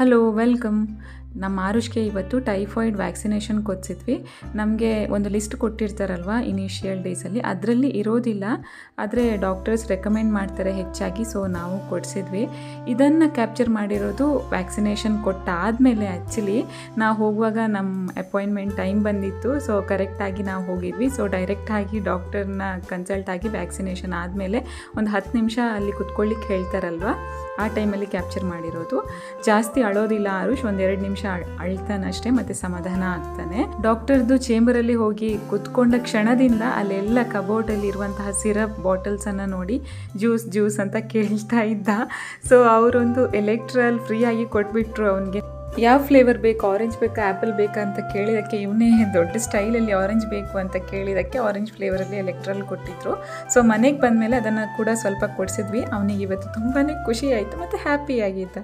Hello welcome. ನಮ್ಮ ಆರುಷ್ಗೆ ಇವತ್ತು typhoid vaccination ಕೊಡಿಸಿದ್ವಿ. ನಮಗೆ ಒಂದು ಲಿಸ್ಟ್ ಕೊಟ್ಟಿರ್ತಾರಲ್ವ ಇನಿಷಿಯಲ್ ಡೇಸಲ್ಲಿ, ಅದರಲ್ಲಿ ಇರೋದಿಲ್ಲ, ಆದರೆ ಡಾಕ್ಟರ್ಸ್ ರೆಕಮೆಂಡ್ ಮಾಡ್ತಾರೆ ಹೆಚ್ಚಾಗಿ. ಸೊ ನಾವು ಕೊಡಿಸಿದ್ವಿ. ಇದನ್ನು ಕ್ಯಾಪ್ಚರ್ ಮಾಡಿರೋದು ವ್ಯಾಕ್ಸಿನೇಷನ್ ಕೊಟ್ಟಾದಮೇಲೆ. ಆ್ಯಕ್ಚುಲಿ ನಾವು ಹೋಗುವಾಗ ನಮ್ಮ ಅಪಾಯಿಂಟ್ಮೆಂಟ್ ಟೈಮ್ ಬಂದಿತ್ತು. ಸೊ ಕರೆಕ್ಟಾಗಿ ನಾವು ಹೋಗಿದ್ವಿ. ಸೊ ಡೈರೆಕ್ಟಾಗಿ ಡಾಕ್ಟರ್ನ ಕನ್ಸಲ್ಟ್ ಆಗಿ ವ್ಯಾಕ್ಸಿನೇಷನ್ ಆದಮೇಲೆ ಒಂದು 10 ನಿಮಿಷ ಅಲ್ಲಿ ಕುತ್ಕೊಳ್ಳಿಕ್ಕೆ ಹೇಳ್ತಾರಲ್ವ, ಆ ಟೈಮಲ್ಲಿ ಕ್ಯಾಪ್ಚರ್ ಮಾಡಿರೋದು. ಜಾಸ್ತಿ ಅಳೋದಿಲ್ಲ ಆರುಷ್, 1-2 ನಿಮಿಷ ಅಳ್ತಾನಷ್ಟೇ, ಮತ್ತು ಸಮಾಧಾನ ಆಗ್ತಾನೆ. ಡಾಕ್ಟರ್ದು ಚೇಂಬರಲ್ಲಿ ಹೋಗಿ ಕುತ್ಕೊಂಡ ಕ್ಷಣದಿಂದ ಅಲ್ಲೆಲ್ಲ ಕಬೋರ್ಡಲ್ಲಿ ಇರುವಂತಹ ಸಿರಪ್ ಬಾಟಲ್ಸನ್ನು ನೋಡಿ ಜ್ಯೂಸ್ ಅಂತ ಕೇಳ್ತಾ ಇದ್ದ. ಸೊ ಅವರೊಂದು ಎಲೆಕ್ಟ್ರಲ್ ಫ್ರೀಯಾಗಿ ಕೊಟ್ಬಿಟ್ರು ಅವನಿಗೆ. ಯಾವ ಫ್ಲೇವರ್ ಬೇಕು, ಆರೆಂಜ್ ಬೇಕಾ ಆ್ಯಪಲ್ ಬೇಕಾ ಅಂತ ಕೇಳಿದ್ದಕ್ಕೆ ಇವನೇ ದೊಡ್ಡ ಸ್ಟೈಲಲ್ಲಿ ಆರೆಂಜ್ ಬೇಕು ಅಂತ ಕೇಳಿದ್ದಕ್ಕೆ ಆರೆಂಜ್ ಫ್ಲೇವರಲ್ಲಿ ಎಲೆಕ್ಟ್ರಲ್ ಕೊಟ್ಟಿದ್ರು. ಸೊ ಮನೆಗೆ ಬಂದಮೇಲೆ ಅದನ್ನು ಕೂಡ ಸ್ವಲ್ಪ ಕೊಡಿಸಿದ್ವಿ. ಅವನಿಗೆ ಇವತ್ತು ತುಂಬಾ ಖುಷಿ ಆಯಿತು ಮತ್ತು ಹ್ಯಾಪಿ ಆಗಿದ್ದ.